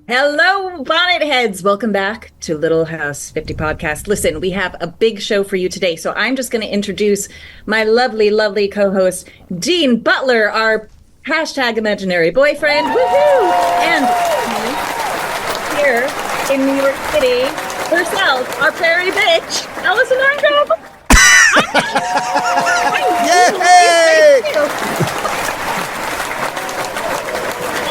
Hello, bonnet heads. Welcome back to Little House 50 podcast. Listen, we have a big show for you today. So I'm just going to introduce my lovely, lovely co-host, Dean Butler, our hashtag imaginary boyfriend. Woohoo! And here in New York City, herself, our Prairie bitch, Allison Arngrim. Yay!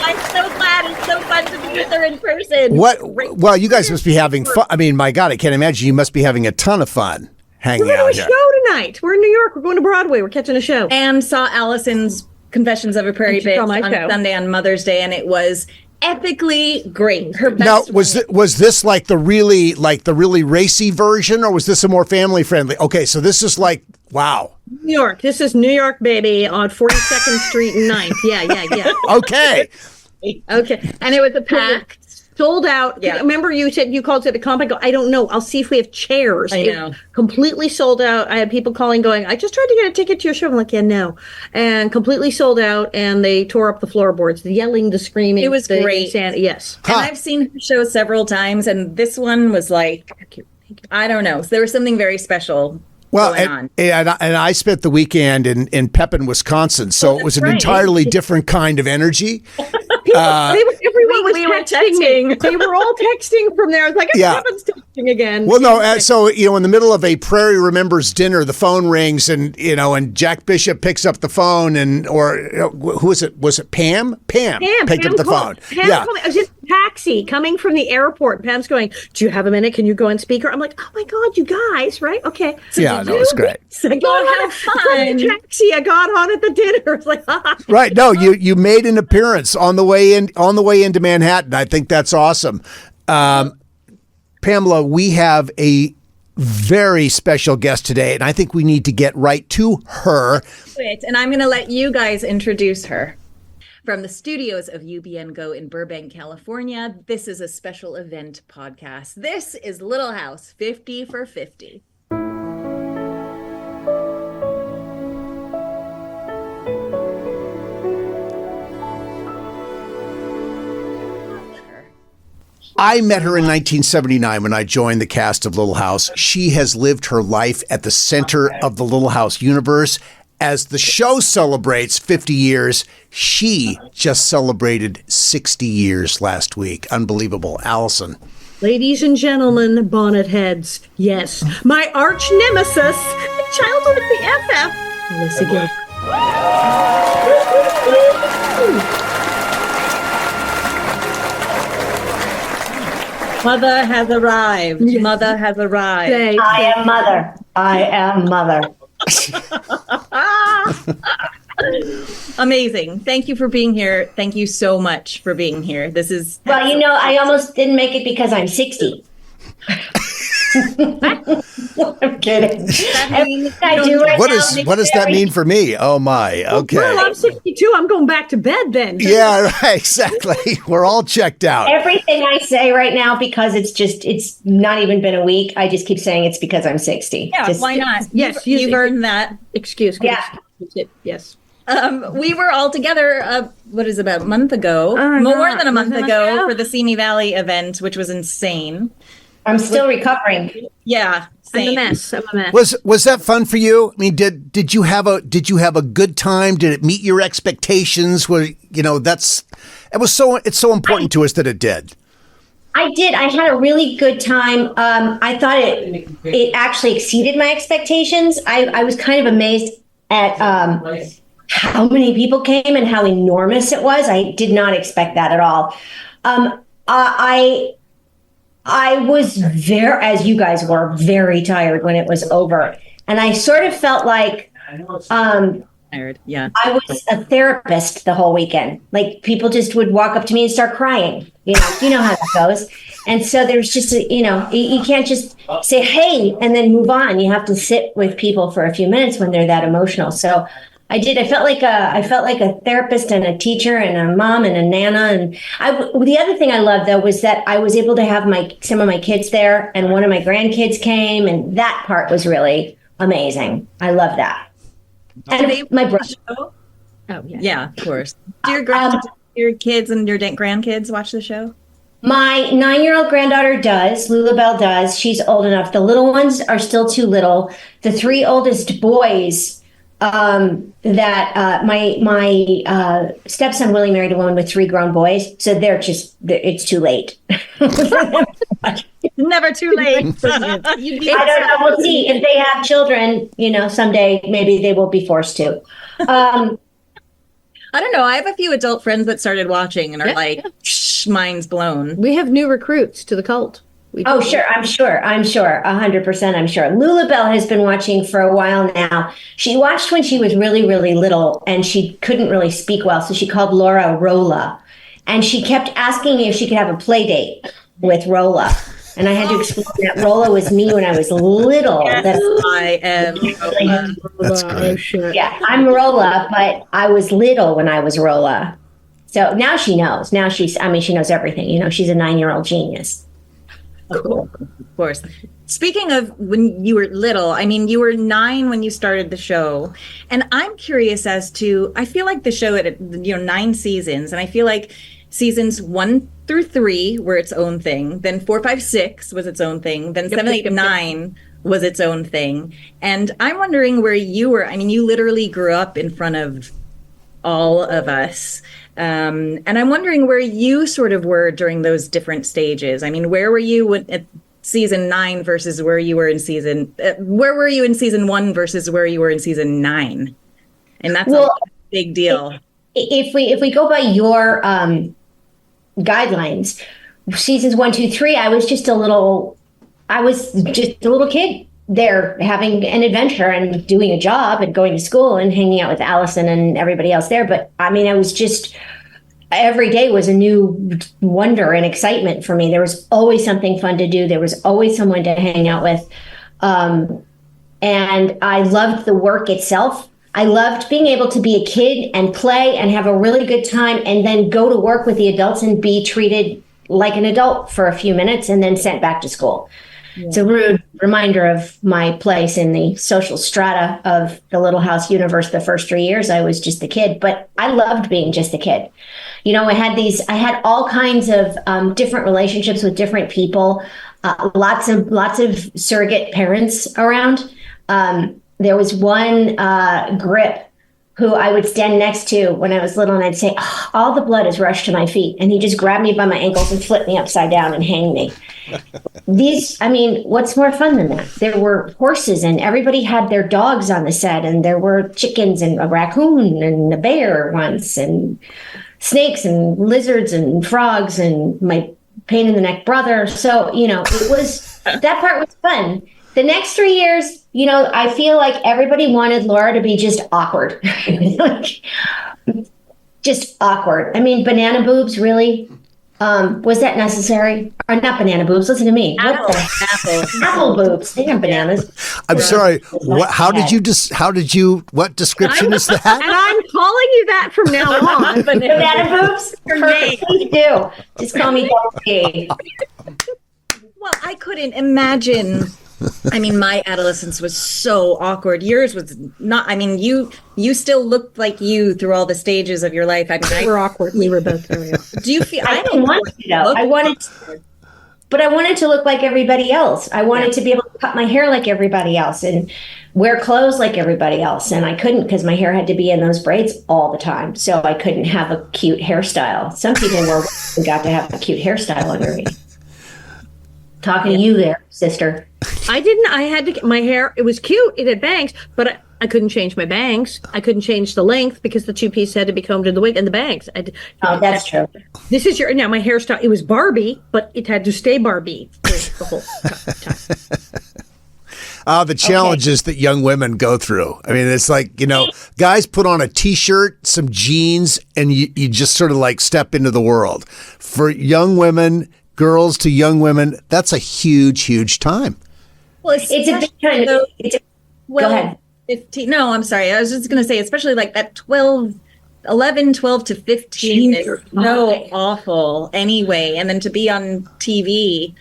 I'm so glad. It's so fun to be with her in person. What? Well, you guys must be having fun. I mean, my God, I can't imagine you must be having a ton of fun hanging We're out going to here. a show tonight. We're in New York. We're going to Broadway. We're catching a show. And saw Allison's Confessions of a Prairie Bitch on Sunday on Mother's Day, and it was epically great. Her Now, best was this like the really racy version, or was this a more family friendly? Okay, so this is like, wow. New York. This is New York, baby, on 42nd Street and 9th. Yeah. Okay. Okay. And it was a packed, sold out. Yeah. Remember you said you called it a comp? I go, I don't know. I'll see if we have chairs. I know. Completely sold out. I had people calling going, I just tried to get a ticket to your show. I'm like, yeah, no. And completely sold out. And they tore up the floorboards, the yelling, the screaming. It was great. Yes. And I've seen her show several times, and this one was like, Thank you. I don't know. So there was something very special Well, going on. and I spent the weekend in Pepin, Wisconsin, so it was an right. entirely different kind of energy. Everyone was we were texting. texting. They were all texting from there. I was like, Yeah. Kevin's texting again. Well, no, so, in the middle of a Prairie Remembers dinner, the phone rings and Jack Bishop picks up the phone who was it? Was it Pam? Pam picked up the phone. Pam called me. I was in a taxi coming from the airport. Pam's going, do you have a minute? Can you go on speaker? I'm like, oh my God, you guys, right? Okay. So Yeah, no, it was great. I got on have fun. the taxi. I got on at the dinner. It's like, Right. No, you made an appearance on the way into Manhattan. I think that's awesome. Pamela, we have a very special guest today, and I think we need to get right to her. And I'm going to let you guys introduce her. From the studios of UBN Go in Burbank, California, this is a special event podcast. This is Little House 50 for 50. I met her in 1979 when I joined the cast of Little House. She has lived her life at the center of the Little House universe. As the show celebrates 50 years, she just celebrated 60 years last week. Unbelievable. Allison. ladies and gentlemen, bonnet heads, yes, my arch nemesis, childhood BFF, Melissa Gilbert. Mother has arrived. Yes. Mother has arrived. I am mother. I am mother. Amazing. Thank you for being here. Thank you so much for being here. This is Well, I almost didn't make it because I'm 60. I'm kidding. Everything I do right What now does that mean for me? Oh my. Okay. Well, I'm 62. I'm going back to bed then. Yeah, right, exactly. We're all checked out. Everything I say right now, because it's not even been a week, I just keep saying it's because I'm 60. yeah. Just- Why not? Yes, you've earned that. Excuse. Yeah. Yes. We were all together. What is it, about a month ago? More than a month ago for the Simi Valley event, which was insane. I'm still recovering. Yeah, I'm a same. mess. I'm a mess. Was that fun for you? I mean, did you have a good time? Did it meet your expectations? It's so important to us that it did. I did. I had a really good time. I thought it actually exceeded my expectations. I was kind of amazed at how many people came and how enormous it was. I did not expect that at all. I was very, as you guys were, very tired when it was over. And I sort of felt like Tired. Yeah. I was a therapist the whole weekend. Like, people just would walk up to me and start crying. You know how that goes. And so there's just, you can't just say, hey, and then move on. You have to sit with people for a few minutes when they're that emotional. So I did. I felt like a therapist and a teacher and a mom and a nana. And the other thing I loved, though, was that I was able to have some of my kids there, and one of my grandkids came, and that part was really amazing. I love that. And my brother. Oh, yeah. Yeah, of course. Do your kids and your grandkids watch the show? My 9-year-old granddaughter does. Lulabelle does. She's old enough. The little ones are still too little. The 3 oldest boys my stepson Willie married a woman with 3 grown boys, so it's too late. Never too late. I don't know. We'll see if they have children. Someday maybe they will be forced to. I don't know. I have a few adult friends that started watching and are minds blown. We have new recruits to the cult. Sure. I'm sure. 100%. I'm sure. Lulabelle has been watching for a while now. She watched when she was really, really little and she couldn't really speak well. So she called Laura Rolla, and she kept asking me if she could have a play date with Rolla. And I had to explain that Rolla was me when I was little. Yes, I am. That's great. Yeah, I'm Rolla, but I was little when I was Rolla. So now she knows. Now she knows everything. She's a 9-year-old genius. Cool. Of course. Speaking of when you were little, you were 9 when you started the show. And I'm curious as to, I feel like the show had, 9 seasons. And I feel like seasons 1 through 3 were its own thing. Then 4, 5, 6 was its own thing. Then 7, 8, 9 was its own thing. And I'm wondering where you were. You literally grew up in front of all of us. And I'm wondering where you sort of were during those different stages. Where were you at season 9 versus where you were in where were you in season 1 versus where you were in season 9? And that's a big deal. If we go by your guidelines, seasons 1, 2, 3, I was just a little kid there having an adventure and doing a job and going to school and hanging out with Allison and everybody else there. But I was just, every day was a new wonder and excitement for me. There was always something fun to do. There was always someone to hang out with. And I loved the work itself. I loved being able to be a kid and play and have a really good time and then go to work with the adults and be treated like an adult for a few minutes and then sent back to school. Yeah. It's a rude reminder of my place in the social strata of the Little House universe. The first 3 years, I was just a kid, but I loved being just a kid. I had all kinds of different relationships with different people, lots of surrogate parents around. There was one grip who I would stand next to when I was little, and I'd say, all the blood has rushed to my feet. And he just grabbed me by my ankles and flipped me upside down and hanged me. What's more fun than that? There were horses, and everybody had their dogs on the set, and there were chickens and a raccoon and a bear once, and snakes and lizards and frogs and my pain in the neck brother. So, it was, that part was fun. The next 3 years, I feel like everybody wanted Laura to be just awkward. Just awkward. Banana boobs, really? Was that necessary? Or not banana boobs, listen to me. Apple boobs. They aren't bananas. I'm sorry. What description is that? And I'm calling you that from now on. Banana boobs? Perfect. Please do. Just call me Dee. Well, I couldn't imagine. My adolescence was so awkward. Yours was not. You still looked like you through all the stages of your life. We were awkward. We were both very awkward. Do you feel? I didn't want to, though. I wanted to look like everybody else. I wanted to be able to cut my hair like everybody else and wear clothes like everybody else. And I couldn't because my hair had to be in those braids all the time. So I couldn't have a cute hairstyle. Some people got to have a cute hairstyle underneath. Talking to you there, sister. I didn't. I had to get my hair. It was cute. It had bangs, but I couldn't change my bangs. I couldn't change the length because the 2-piece had to be combed in the wig and the bangs. That's true. This is my hairstyle. It was Barbie, but it had to stay Barbie for the whole time. The challenges that young women go through. It's like, guys put on a T-shirt, some jeans, and you just sort of like step into the world. For young women, girls to young women, that's a huge, huge time. Well, it's a big time. Go ahead. 15. No, I'm sorry. I was just going to say, especially like that 12 to 15 is so awful anyway. And then to be on TV.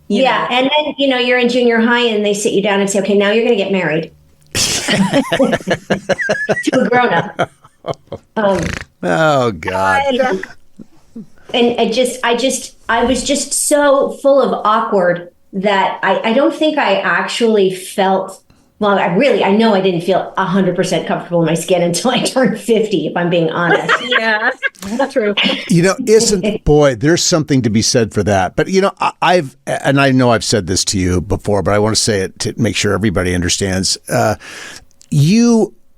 You know. And then, you're in junior high and they sit you down and say, okay, now you're going to get married. To a grown-up. Oh, God. and I was just so full of awkward that I don't think I actually felt, well, I know I didn't feel 100% comfortable in my skin until I turned 50, if I'm being honest. Yeah, that's true. Boy, there's something to be said for that. But, I know I've said this to you before, but I want to say it to make sure everybody understands.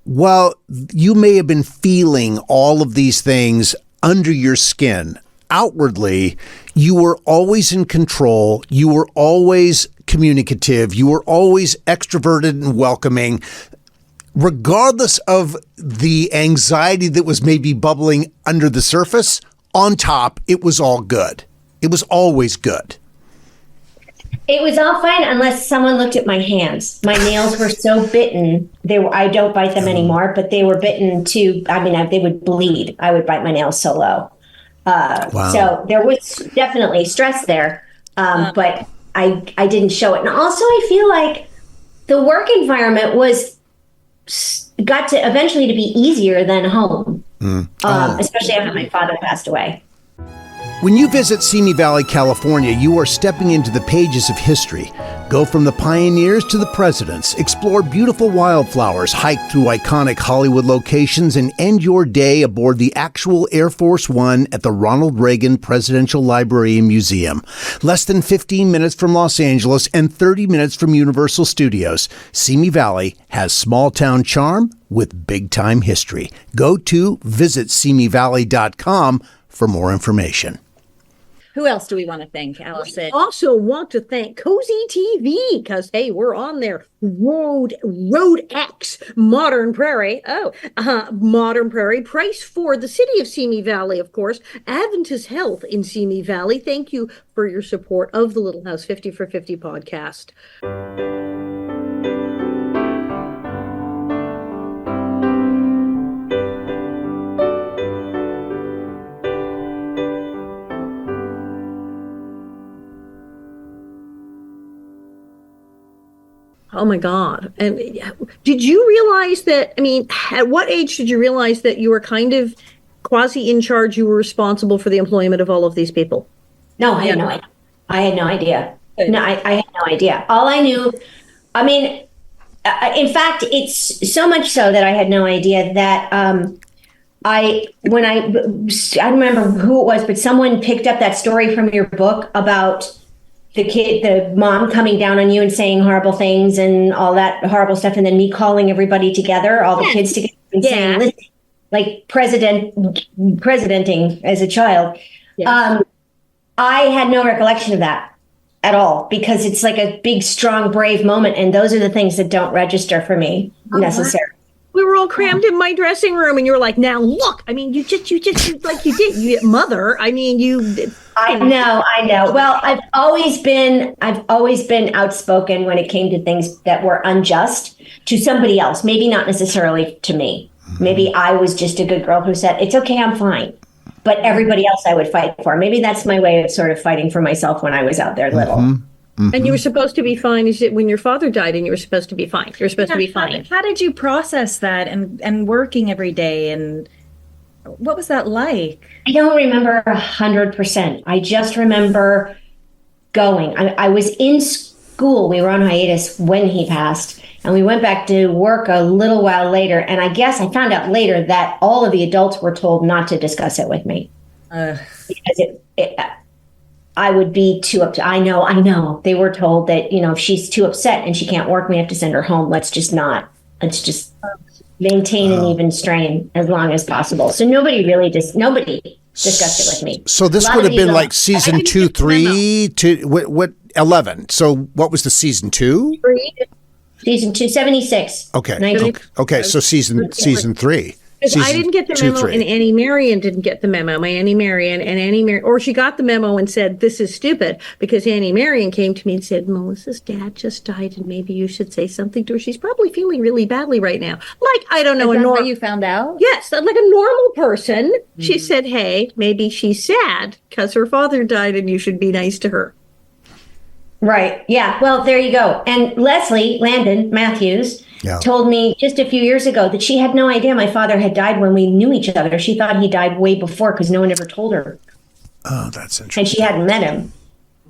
While you may have been feeling all of these things under your skin, outwardly, you were always in control. You were always communicative. You were always extroverted and welcoming, regardless of the anxiety that was maybe bubbling under the surface. On top, it was all good. It was always good. It was all fine unless someone looked at my hands. My nails were so bitten. I don't bite them anymore, but they were bitten too. I mean, they would bleed. I would bite my nails so low. Wow. So there was definitely stress there, but I didn't show it. And also, I feel like the work environment got to eventually to be easier than home, especially after my father passed away. When you visit Simi Valley, California, you are stepping into the pages of history. Go from the pioneers to the presidents, explore beautiful wildflowers, hike through iconic Hollywood locations, and end your day aboard the actual Air Force One at the Ronald Reagan Presidential Library and Museum. Less than 15 minutes from Los Angeles and 30 minutes from Universal Studios, Simi Valley has small-town charm with big-time history. Go to visitsimivalley.com for more information. Who else do we want to thank, Allison? We also want to thank Cozy TV because, hey, we're on there. Road X, Modern Prairie. Modern Prairie. Price for the city of Simi Valley, of course. Adventist Health in Simi Valley. Thank you for your support of the Little House 50 for 50 podcast. Oh my God. And did you realize that, at what age did you realize that you were kind of quasi in charge, you were responsible for the employment of all of these people? No, I had no idea. I had no idea. All I knew, in fact, it's so much so that I had no idea that I remember who it was, but someone picked up that story from your book about the mom coming down on you and saying horrible things and all that horrible stuff. And then me calling everybody together, all the kids together and saying, listen, like presidenting as a child. Yes. I had no recollection of that at all because it's like a big, strong, brave moment. And those are the things that don't register for me necessarily. We were all crammed in my dressing room and you were like, now look, you just like you did, you mother. I know. Well, I've always been outspoken when it came to things that were unjust to somebody else, maybe not necessarily to me. Maybe I was just a good girl who said, it's okay, I'm fine. But everybody else I would fight for. Maybe that's my way of sort of fighting for myself when I was out there little. Mm-hmm. And you were supposed to be fine when your father died, and you were supposed to be fine. You're supposed to be fine. How did you process that and working every day? And what was that like? I don't remember 100%. I just remember going. I was in school. We were on hiatus when he passed, and we went back to work a little while later. And I guess I found out later that all of the adults were told not to discuss it with me because I would be too upset. I know. They were told that, if she's too upset and she can't work, we have to send her home. Let's just maintain an even strain as long as possible. So nobody discussed it with me. So this would have been like season 2, 3 to what 11. So what was the season 2? Season 2, 76. Okay. Okay. So season 3. I didn't get the memo, and Annie Marion didn't get the memo. My Annie Marion or she got the memo and said, "This is stupid," because Annie Marion came to me and said, "Melissa's dad just died, and maybe you should say something to her. She's probably feeling really badly right now." Like, I don't know. Is that how you found out? Yes, like a normal person. Mm-hmm. She said, "Hey, maybe she's sad because her father died, and you should be nice to her." Right. Yeah. Well, there you go. And Leslie Landon Matthews told me just a few years ago that she had no idea my father had died when we knew each other. She thought he died way before because no one ever told her. Oh, that's interesting. And she hadn't met him.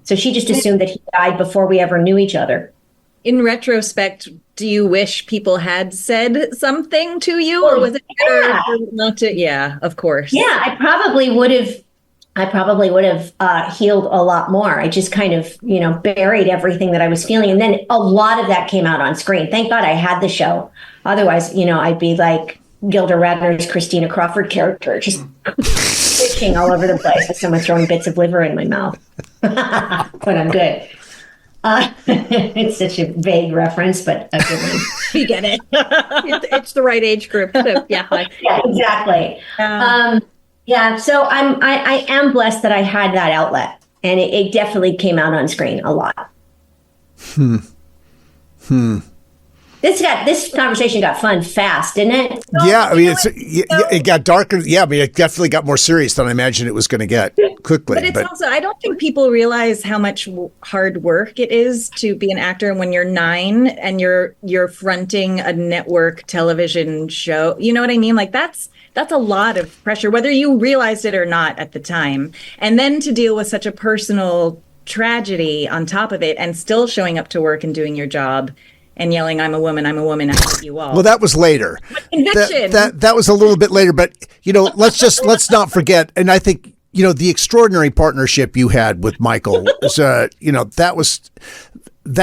So she just assumed that he died before we ever knew each other. In retrospect, do you wish people had said something to you, or was it better not to? Yeah, of course. Yeah, I probably would have healed a lot more. I just kind of, buried everything that I was feeling. And then a lot of that came out on screen. Thank God I had the show. Otherwise, I'd be like Gilda Radner's Christina Crawford character, just switching all over the place with someone throwing bits of liver in my mouth. But I'm good. It's such a vague reference, but a good one. You get it. It's the right age group. So, yeah. Yeah, exactly. So I am blessed that I had that outlet, and it definitely came out on screen a lot. This conversation got fun fast, didn't it? Yeah, I mean, it got darker. Yeah, I mean, it definitely got more serious than I imagined it was going to get quickly. But it's also, I don't think people realize how much hard work it is to be an actor when you're 9 and you're fronting a network television show. You know what I mean? Like that's a lot of pressure, whether you realized it or not at the time. And then to deal with such a personal tragedy on top of it and still showing up to work and doing your job and yelling, I'm a woman, I hate you all. Well, that was later. Conviction. That was a little bit later, but let's not forget, and I think, the extraordinary partnership you had with Michael is, that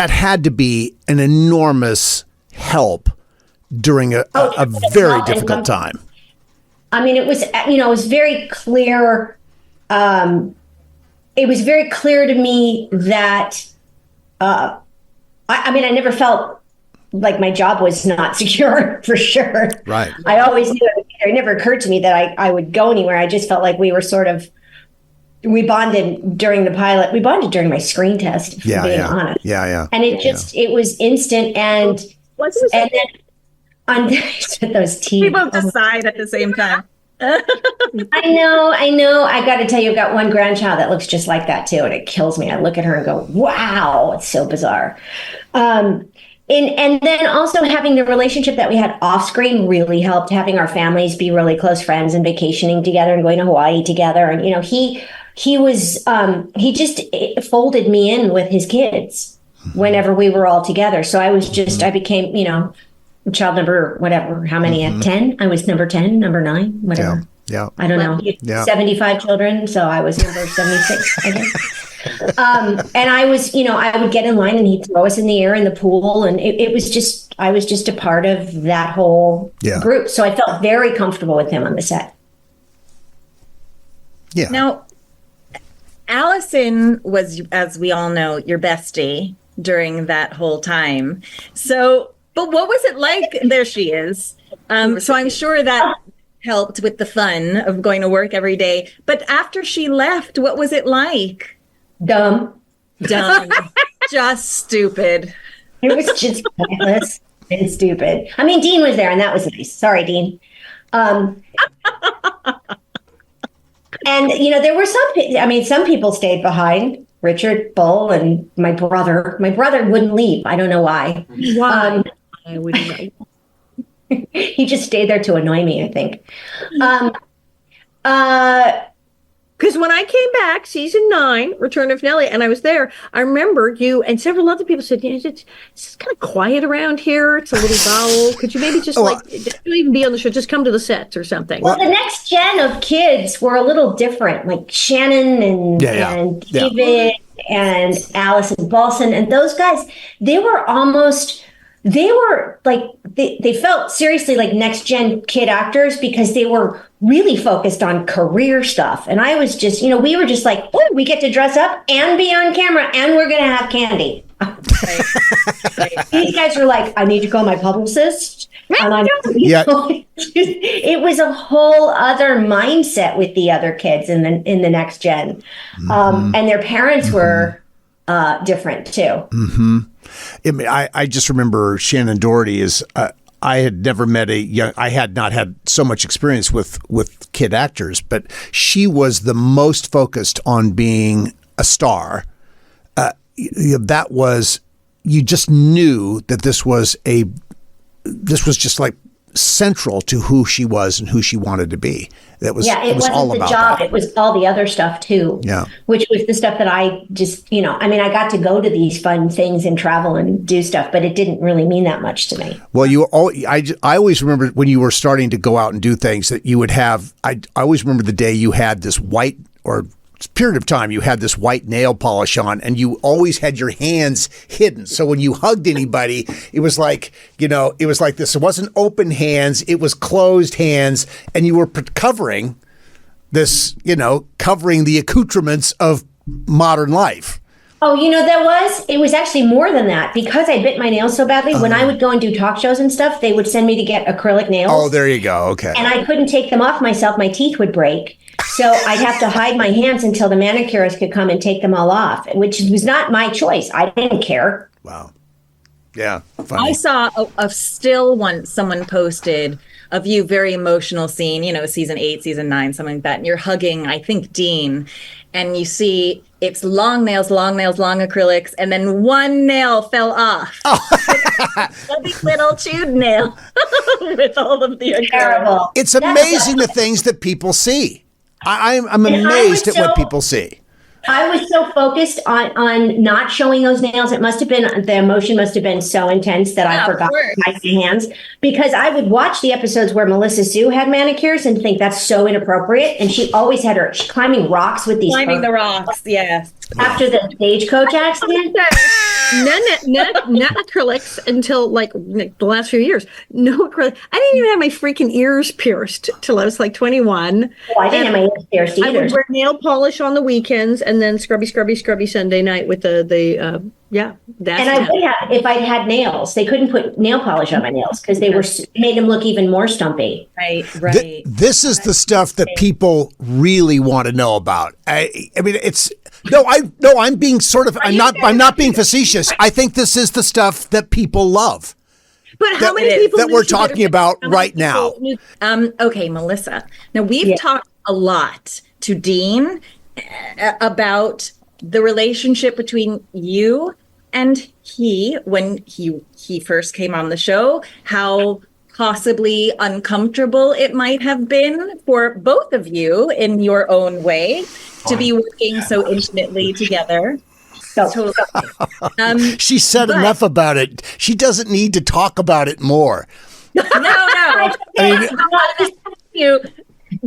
had to be an enormous help during a very difficult time. I mean, it was, it was very clear. It was very clear to me that, I never felt like my job was not secure, for sure. Right. I always knew it never occurred to me that I would go anywhere. I just felt like we were we bonded during the pilot. We bonded during my screen test, if I'm being honest. Yeah. And it was instant. And then on those teeth. We both decide at the same time. I know. I got to tell you, I've got one grandchild that looks just like that too, and it kills me. I look at her and go, "Wow, it's so bizarre." And then also having the relationship that we had off screen really helped. Having our families be really close friends and vacationing together and going to Hawaii together, and he just folded me in with his kids whenever we were all together. So I became child number, whatever, how many at 10? I was number 10, number 9, whatever. Yeah. I don't know. Yeah. 75 children. So I was number 76, I guess. And I was, I would get in line and he'd throw us in the air in the pool. And I was just a part of that whole group. So I felt very comfortable with him on the set. Yeah. Now, Allison was, as we all know, your bestie during that whole time. But what was it like? There she is. So I'm sure that helped with the fun of going to work every day. But after she left, what was it like? Dumb. Just stupid. It was just pointless and stupid. I mean, Dean was there, and that was nice. Sorry, Dean. And, there were some people stayed behind. Richard, Bull, and my brother. My brother wouldn't leave. I don't know why. Why? I wouldn't know. He just stayed there to annoy me, I think. Because when I came back, season 9, Return of Nellie, and I was there, I remember you and several other people said, it's kind of quiet around here. It's a little dull. Could you maybe just don't even be on the show, just come to the sets or something? Well, the next gen of kids were a little different, like Shannon and David and Allison Balson, and those guys, they felt seriously like next gen kid actors because they were really focused on career stuff. And I was just, we were just like, oh, we get to dress up and be on camera and we're going to have candy. Right. These guys were like, I need to call my publicist. It was a whole other mindset with the other kids in the next gen. And their parents were different too. Mm-hmm. I just remember Shannon Doherty is. I had never met I had not had so much experience with kid actors, but she was the most focused on being a star. That was, you just knew that this was just like central to who she was and who she wanted to be. It was wasn't all the about job. that. It was all the other stuff too. Yeah. Which was the stuff that I just, I got to go to these fun things and travel and do stuff, but it didn't really mean that much to me. Well, I always remember when you were starting to go out and do things that you would have, I always remember the day you had this white, or period of time you had this white nail polish on, and you always had your hands hidden. So when you hugged anybody, it was like, it was like this. It wasn't open hands, it was closed hands, and you were covering this, covering the accoutrements of modern life. Oh, it was actually more than that, because I bit my nails so badly. When I would go and do talk shows and stuff, they would send me to get acrylic nails. Oh, there you go. Okay. And I couldn't take them off myself. My teeth would break. So I'd have to hide my hands until the manicurist could come and take them all off, which was not my choice. I didn't care. Wow. Yeah. Funny. I saw a still one someone posted of you, very emotional scene, season 8, season 9, something like that. And you're hugging, I think, Dean. And you see it's long nails, long acrylics. And then one nail fell off. Oh. Little chewed nail with all of the acrylics. Terrible. It's amazing the things that people see. I'm amazed at what people see. I was so focused on not showing those nails. It must have been, the emotion must have been so intense that I forgot to hide my hands, because I would watch the episodes where Melissa Sue had manicures and think that's so inappropriate. And she always had her climbing rocks with these. Climbing the rocks, yeah. After the stagecoach accident. Not acrylics until like the last few years. No acrylic. I didn't even have my freaking ears pierced till I was like 21. Oh, I didn't have my ears pierced either. I would wear nail polish on the weekends and then scrubby Sunday night with the That's and I would have, if I'd had nails, they couldn't put nail polish on my nails because they were made them look even more stumpy. Right. This is the stuff that people really want to know about. I mean, it's I'm being sort of, I'm not being facetious. I think this is the stuff that people love. But how many people that we're talking about right now? Okay, Melissa. Now we've talked a lot to Dean about the relationship between you and he when he first came on the show, how possibly uncomfortable it might have been for both of you in your own way to be working so intimately together. So, she said enough about it. She doesn't need to talk about it more. No.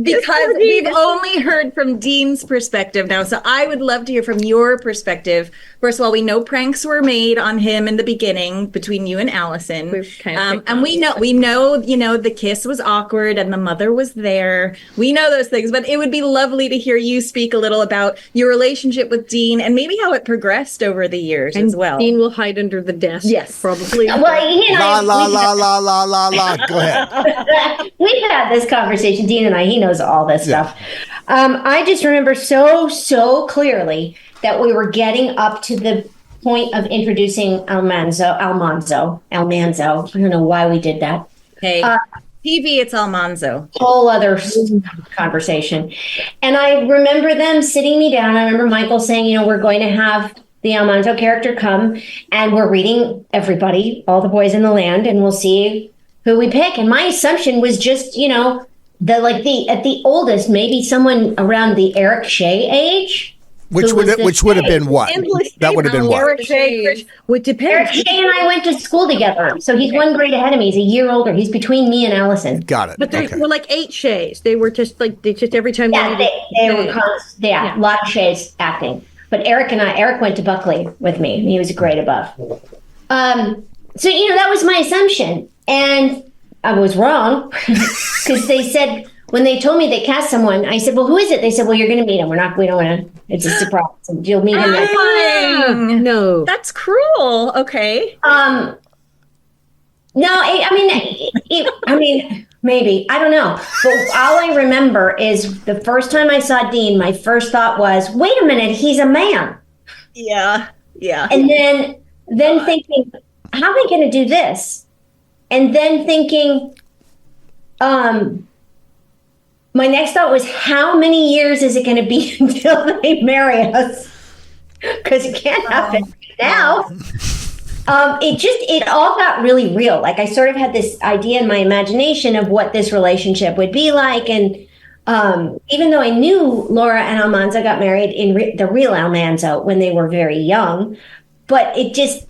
Because we've only heard from Dean's perspective now. So I would love to hear from your perspective. First of all, we know pranks were made on him in the beginning between you and Allison. And we know, the kiss was awkward and the mother was there. We know those things, but it would be lovely to hear you speak a little about your relationship with Dean and maybe how it progressed over the years as well. Dean will hide under the desk. Yes. Probably. Well, la. Go ahead. We've had this conversation, Dean and I. He knows all this stuff. I just remember so clearly that we were getting up to the point of introducing Almanzo. I don't know why we did that. Hey, TV, it's Almanzo. Whole other conversation. And I remember them sitting me down. I remember Michael saying, we're going to have the Almanzo character come and we're reading everybody, all the boys in the land, and we'll see who we pick. And my assumption was just, at the oldest, maybe someone around the Eric Shea age. Which would have been what? That would have been what? Eric Shea would depend. Eric Shea and I went to school together, so he's one grade ahead of me. He's a year older. He's between me and Allison. Got it. But there were like 8 Shays. They were just every time. They were a lot of Shays acting. But Eric went to Buckley with me, and he was a grade above. So that was my assumption, and I was wrong because they said when they told me they cast someone, I said, "Well, who is it?" They said, "Well, you're going to meet him. We don't want to. It's a surprise. You'll meet him." No, that's cruel. Okay. No, I mean, maybe I don't know. But all I remember is the first time I saw Dean, my first thought was, "Wait a minute, he's a man." Yeah. And then thinking, how are they going to do this? And then thinking, my next thought was, how many years is it going to be until they marry us? Because it can't happen now. It all got really real. Like I sort of had this idea in my imagination of what this relationship would be like. And even though I knew Laura and Almanza got married in the real Almanza when they were very young, but it just,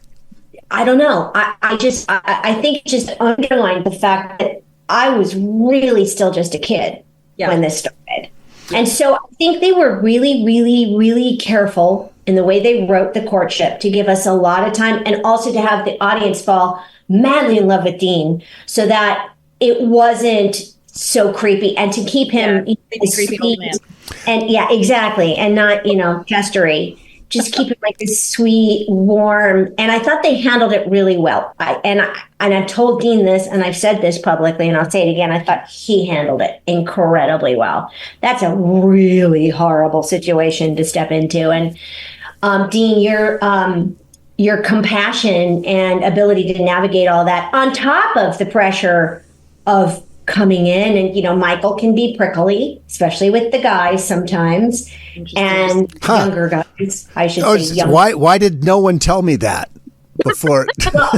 I don't know. I think it just underlined the fact that I was really still just a kid when this started. And so I think they were really, really, really careful in the way they wrote the courtship to give us a lot of time and also to have the audience fall madly in love with Dean so that it wasn't so creepy and to keep him creepy old man. And exactly. And not, pestery. Just keep it like this sweet, warm. And I thought they handled it really well. I've told Dean this, and I've said this publicly, and I'll say it again. I thought he handled it incredibly well. That's a really horrible situation to step into. And Dean, your compassion and ability to navigate all that on top of the pressure of coming in, and Michael can be prickly, especially with the guys sometimes, and younger guys, I should say. Younger. Why did no one tell me that before? Well,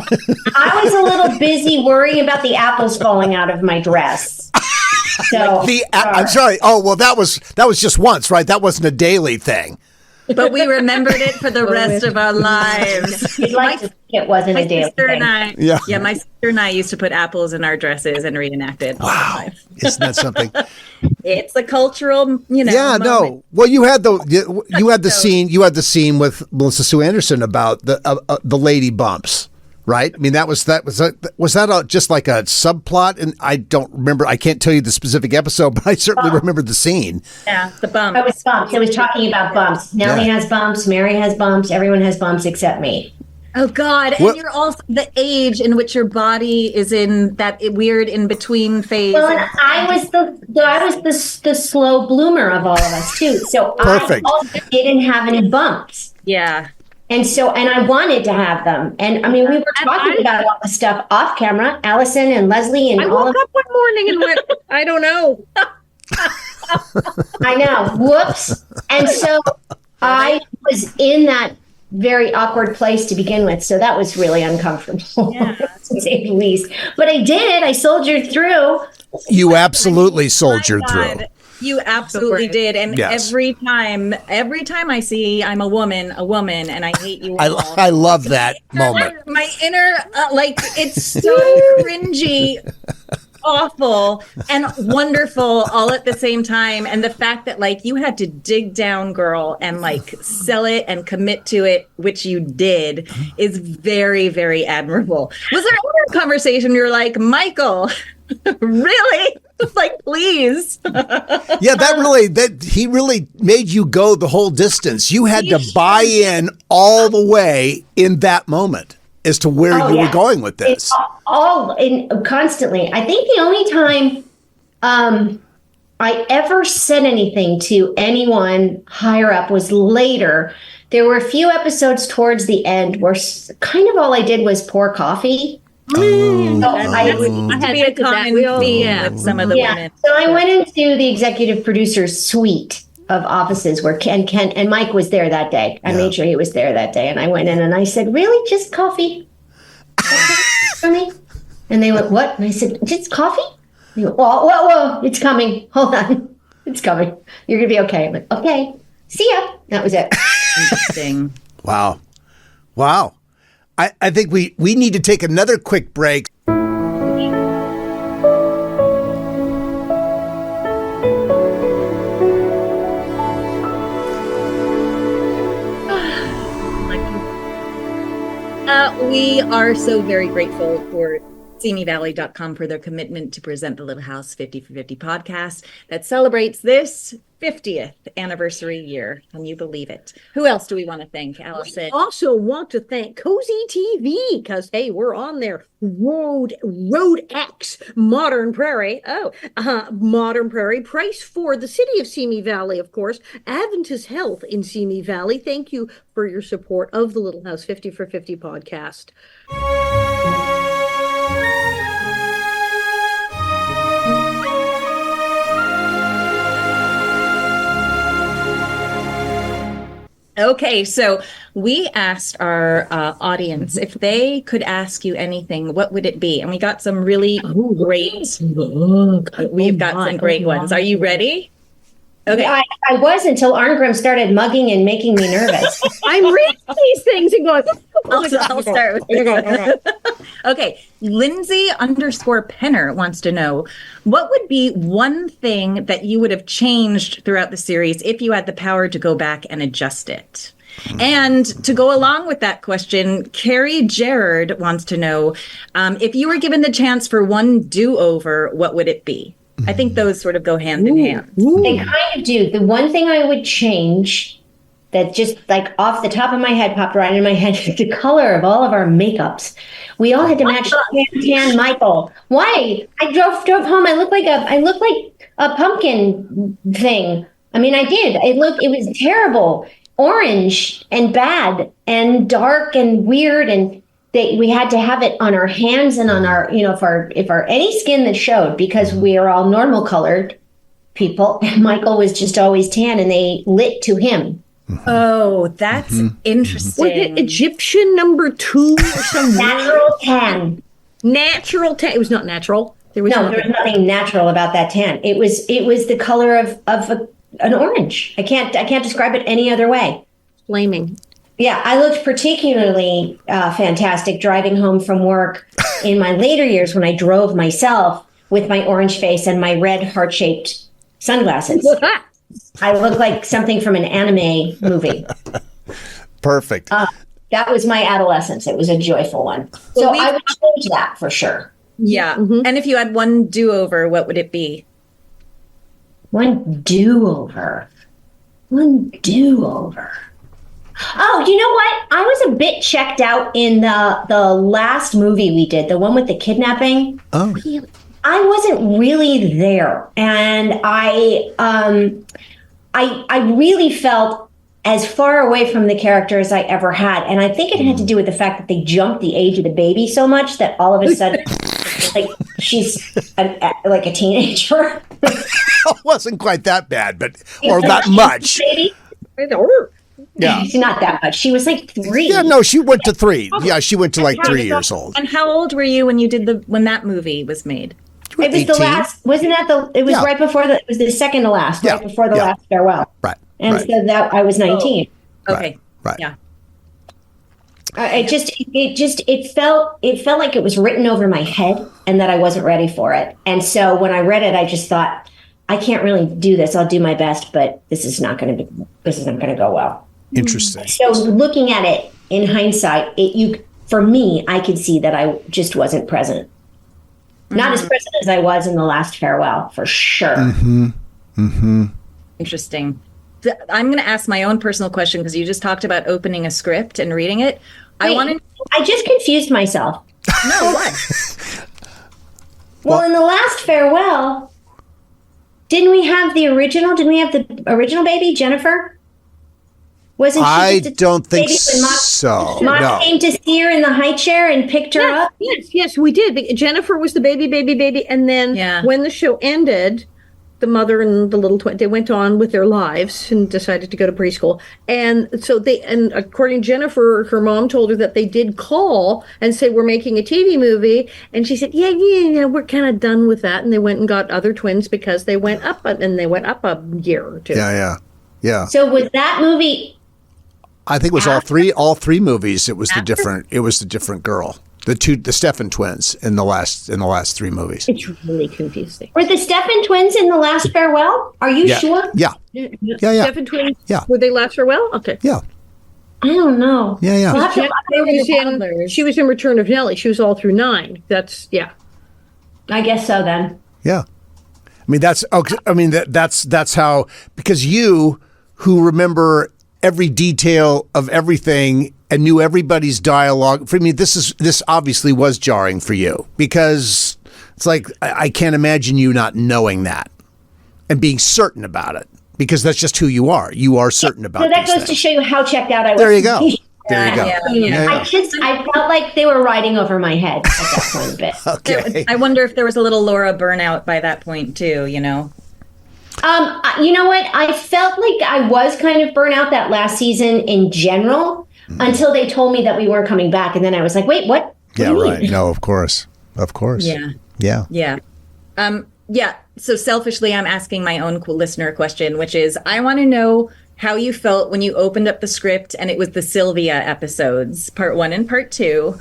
I was a little busy worrying about the apples falling out of my dress. So I'm sorry. Oh well, that was just once, right? That wasn't a daily thing. But we remembered it for the rest of our lives. You'd like to think it wasn't a daily thing. My sister and I used to put apples in our dresses and reenact it. Wow, isn't that something? It's a cultural, Yeah, moment. no. Well, you had the scene. You had the scene with Melissa Sue Anderson about the lady bumps. Right? I mean, was that just like a subplot? And I don't remember. I can't tell you the specific episode, but I certainly remember the scene. Yeah, the bumps. It was bumps. It was talking about bumps. Nellie has bumps. Mary has bumps. Everyone has bumps except me. Oh God! And you're also the age in which your body is in that weird in between phase. Well, I was the slow bloomer of all of us too. So Perfect. I also didn't have any bumps. Yeah. And I wanted to have them. And I mean, we were talking about all the stuff off camera, Allison and Leslie and I all woke up one morning and went, I don't know. I know. Whoops. And so I was in that very awkward place to begin with. So that was really uncomfortable, to say the least. But I did. I soldiered through. You absolutely soldiered through. You absolutely did. And every time I see I'm a woman, and I hate you all. I love that moment. My inner, it's so cringy, awful, and wonderful all at the same time. And the fact that you had to dig down, girl, and sell it and commit to it, which you did, is very, very admirable. Was there ever a conversation you're like, Michael, really? Please. He really made you go the whole distance. You had to buy in all the way in that moment as to where you were going with this. Constantly. I think the only time I ever said anything to anyone higher up was later. There were a few episodes towards the end where kind of all I did was pour coffee. I had to be a common theme with some of the women. So I went into the executive producer's suite of offices where Ken and Mike was there that day. I made sure he was there that day. And I went in and I said, really? Just coffee? For me? And they went, what? And I said, just coffee? They went, whoa, it's coming. Hold on. It's coming. You're going to be okay. I went, okay. See ya. That was it. Interesting. Wow. I think we need to take another quick break. We are so very grateful for SeeMeValley.com for their commitment to present the Little House 50 for 50 podcast that celebrates this 50th anniversary year. Can you believe it? Who else do we want to thank, Allison? We also want to thank Cozy TV because, hey, we're on there. Road X, Modern Prairie. Modern Prairie. Price for the city of Simi Valley, of course. Adventist Health in Simi Valley. Thank you for your support of the Little House 50 for 50 podcast. Okay, so we asked our audience if they could ask you anything, what would it be? And we got some really great. We've got some great ones. Are you ready? Okay. I was until Arngrim started mugging and making me nervous. I'm reading these things and going, I'll start with this. Okay. Lindsay_Penner wants to know, what would be one thing that you would have changed throughout the series if you had the power to go back and adjust it? And to go along with that question, Carrie Gerard wants to know, if you were given the chance for one do-over, what would it be? I think those sort of go hand in hand. They kind of do. The one thing I would change that just like off the top of my head popped right in my head is the color of all of our makeups. We all had to match tan Michael. Why? I drove home. I looked like a pumpkin thing. I mean, I did. It was terrible. Orange and bad and dark and weird, and we had to have it on our hands and on our, if our any skin that showed, because we are all normal colored people. And Michael was just always tan, and they lit to him. Oh, that's interesting. Was it Egyptian number 2 or some Natural tan. Natural tan? It was not natural. There was nothing natural about that tan. It was the color of an orange. I can't describe it any other way. Flaming. Yeah, I looked particularly fantastic driving home from work in my later years when I drove myself with my orange face and my red heart-shaped sunglasses. I looked like something from an anime movie. Perfect. That was my adolescence. It was a joyful one. So I would change that for sure. Yeah. And if you had one do-over, what would it be? One do-over. One do-over. Oh, you know what? I was a bit checked out in the last movie we did, the one with the kidnapping. Oh, I wasn't really there, and I really felt as far away from the character as I ever had, and I think it had to do with the fact that they jumped the age of the baby so much that all of a sudden, like she's like a teenager. it wasn't quite that bad, or that much. Baby. Yeah. Not that much. She was like 3. Yeah, no, she went to 3. Yeah, she went to like 3 years old. And how old were you when you did when that movie was made? It was 18? The last, wasn't that it was right before it was the second to last, right before the last farewell. Right. And so that I was 19. Oh. Okay. Right. Yeah. It felt like it was written over my head and that I wasn't ready for it. And so when I read it, I just thought, I can't really do this. I'll do my best, but this isn't going to go well. Interesting. So looking at it in hindsight, for me, I could see that I just wasn't present. Not as present as I was in the last farewell, for sure. Interesting. I'm going to ask my own personal question because you just talked about opening a script and reading it. I just confused myself. No, what? Well, in the last farewell, didn't we have the original? Didn't we have the original baby, Jennifer? Wasn't she? I don't think so. Mom came to see her in the high chair and picked her up. Yes, we did. Jennifer was the baby, and then when the show ended, the mother and the little twin, they went on with their lives and decided to go to preschool. And so and according to Jennifer, her mom told her that they did call and say, we're making a TV movie. And she said, yeah, we're kind of done with that. And they went and got other twins because they went up a year or 2. Yeah. So was that movie? I think it was all three movies. It was the different girl. The Stephan twins in the last 3 movies. It's really confusing. Were the Stephan twins in the last farewell? Are you sure? Yeah. Stephan twins? Yeah. Were they last farewell? Okay. Yeah. I don't know. Yeah. She was in Return of Nellie. She was all through 9. I guess so then. Yeah. That's how, because you who remember every detail of everything and knew everybody's dialogue. For me, this obviously was jarring for you because it's like I can't imagine you not knowing that and being certain about it because that's just who you are. You are certain about it. So that goes to show you how checked out I was. There you go. Yeah. I felt like they were riding over my head at that point a bit. Okay. I wonder if there was a little Laura burnout by that point too, You know what? I felt like I was kind of burnt out that last season in general until they told me that we weren't coming back. And then I was like, wait, what? Yeah, right. No, of course. Of course. Yeah. Yeah. Yeah. Yeah. So selfishly, I'm asking my own cool listener question, which is, I want to know how you felt when you opened up the script and it was the Sylvia episodes, part 1 and part 2.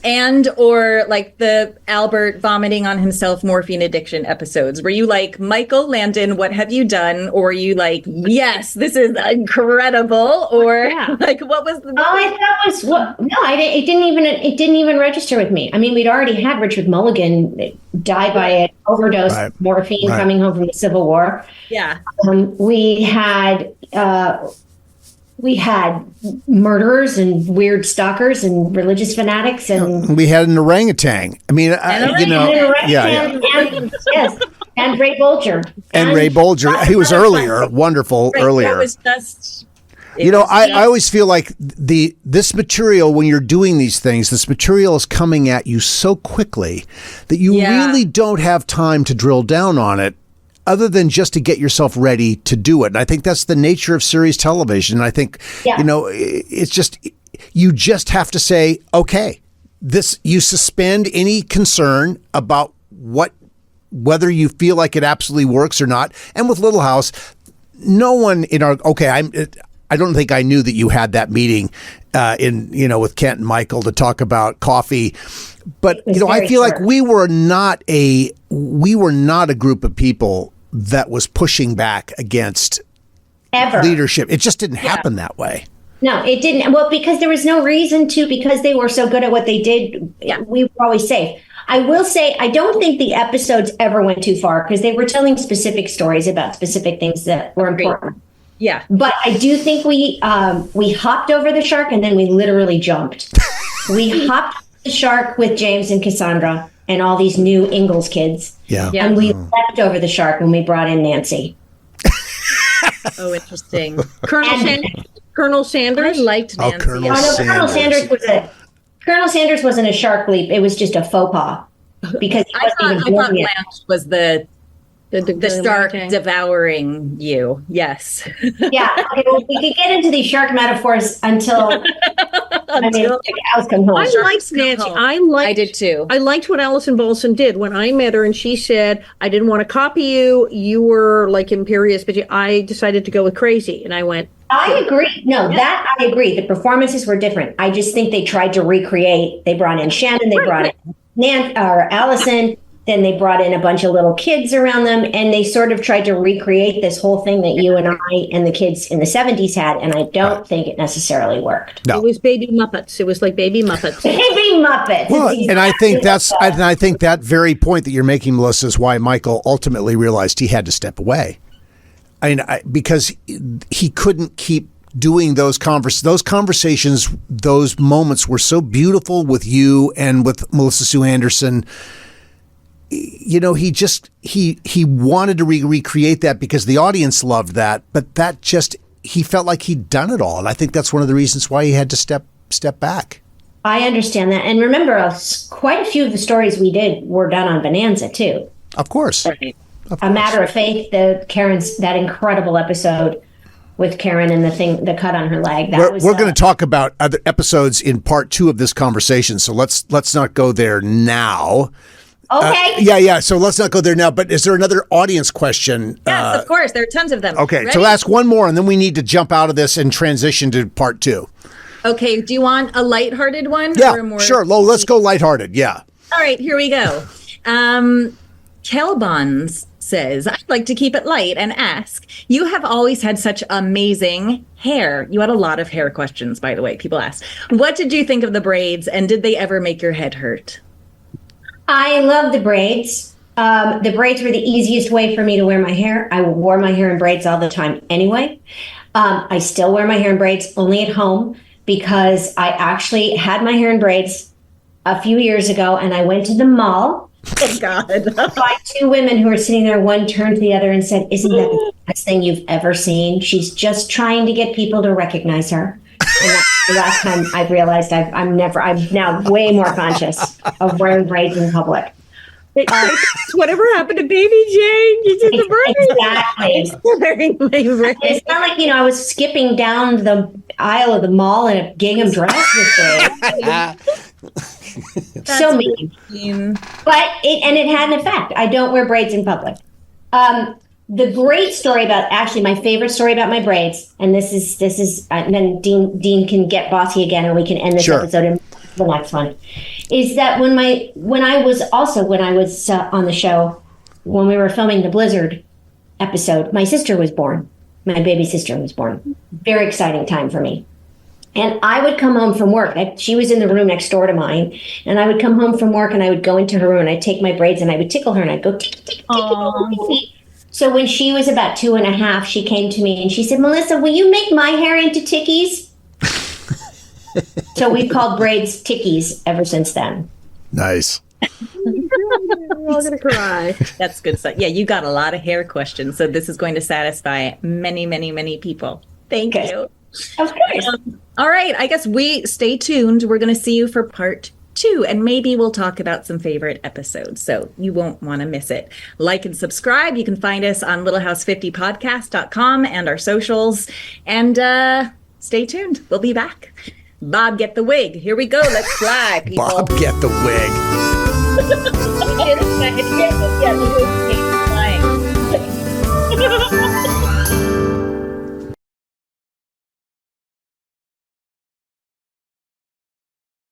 And or like the Albert vomiting on himself morphine addiction episodes. Were you like, Michael Landon, what have you done? Or were you like, yes, this is incredible? Or like, what was the? Oh, I thought was what? No, I didn't. It didn't even register with me. I mean, we'd already had Richard Mulligan die by an overdose of morphine coming home from the Civil War. Yeah. We had murderers and weird stalkers and religious fanatics, and we had an orangutan. I mean, yes, and Ray Bolger. And Ray Bolger, he was earlier, wonderful earlier. It was just. I always feel like this material, when you're doing these things, this material is coming at you so quickly that you really don't have time to drill down on it, other than just to get yourself ready to do it. And I think that's the nature of series television. I think, it's just, you just have to say, okay, you suspend any concern about whether you feel like it absolutely works or not. And with Little House, no one I don't think I knew that you had that meeting with Kent and Michael to talk about coffee. But, I feel like we were not a group of people that was pushing back against leadership. It just didn't happen that way. No, it didn't. Well, because there was no reason to, because they were so good at what they did. We were always safe. I will say, I don't think the episodes ever went too far because they were telling specific stories about specific things that were important. Yeah. But I do think we hopped over the shark and then we literally jumped. We hopped the shark with James and Cassandra and all these new Ingalls kids. Yeah. And we leapt over the shark when we brought in Nancy. Oh, interesting. Colonel Sanders. I liked Nancy. Colonel Sanders wasn't a shark leap. It was just a faux pas. Because I thought Blanche was the shark devouring you. Yes. Yeah. Okay, well, we could get into these shark metaphors until cows come home. I liked Nancy. I did too. I liked what Allison Bolson did when I met her, and she said, "I didn't want to copy you. You were like imperious, but I decided to go with crazy." And I went, I agree. No, that I agree. The performances were different. I just think they tried to recreate. They brought in Shannon. They brought in Allison. Then they brought in a bunch of little kids around them, and they sort of tried to recreate this whole thing that you and I and the kids in the 70s had, and I don't think it necessarily worked. No. It was Baby Muppets. It was like Baby Muppets. Baby Muppets. Well, and I think I think that very point that you're making, Melissa, is why Michael ultimately realized he had to step away. Because he couldn't keep doing those conversations. Those moments were so beautiful with you and with Melissa Sue Anderson. He wanted to recreate that because the audience loved that, but he felt like he'd done it all. And I think that's one of the reasons why he had to step back. I understand that. And remember, quite a few of the stories we did were done on Bonanza too. Of course. A Matter of Faith, that incredible episode with Karen and the cut on her leg. We're going to talk about other episodes in part 2 of this conversation. So let's not go there now. Okay. Yeah. So let's not go there now. But is there another audience question? Yes, of course. There are tons of them. Okay. Ready? So ask one more, and then we need to jump out of this and transition to part 2. Okay. Do you want a lighthearted one? Yeah, or more sure. Let's go lighthearted. Yeah. All right. Here we go. Kelbons says, I'd like to keep it light and ask, you have always had such amazing hair. You had a lot of hair questions, by the way. People ask, what did you think of the braids, and did they ever make your head hurt? I love the braids. The braids were the easiest way for me to wear my hair. I wore my hair in braids all the time anyway. I still wear my hair in braids only at home because I actually had my hair in braids a few years ago, and I went to the mall. Oh, God. By 2 women who were sitting there. One turned to the other and said, "Isn't that the best thing you've ever seen? She's just trying to get people to recognize her." And that's the last time I've realized I'm now way more conscious of wearing braids in public. Whatever happened to Baby Jane? You did the braids. Exactly. Wearing my braids. It's not like, I was skipping down the aisle of the mall in a gingham dress with braids. So mean. But it had an effect. I don't wear braids in public. The great story actually my favorite story about my braids, and this is and then Dean can get bossy again and we can end this episode in the next one, is that when I was on the show, when we were filming the Blizzard episode, my sister was born. My baby sister was born. Very exciting time for me. And I would come home from work. She was in the room next door to mine. And I would come home from work and I would go into her room and I'd take my braids and I would tickle her and I'd go, tick, tick, tick, tick, tick. So when she was about 2.5, she came to me and she said, Melissa, will you make my hair into tickies? So we've called braids tickies ever since then. Nice. We're all gonna cry. That's good stuff. Yeah, you got a lot of hair questions, so this is going to satisfy many, many, many people. Thank you. Of course. All right, I guess we stay tuned. We're going to see you for part 2, and maybe we'll talk about some favorite episodes, so you won't want to miss it. Like and subscribe. You can find us on littlehouse50podcast.com and our socials, and stay tuned. We'll be back. Bob, get the wig. Here we go. Let's fly, people. Bob, get the wig. Yeah, the wig is flying.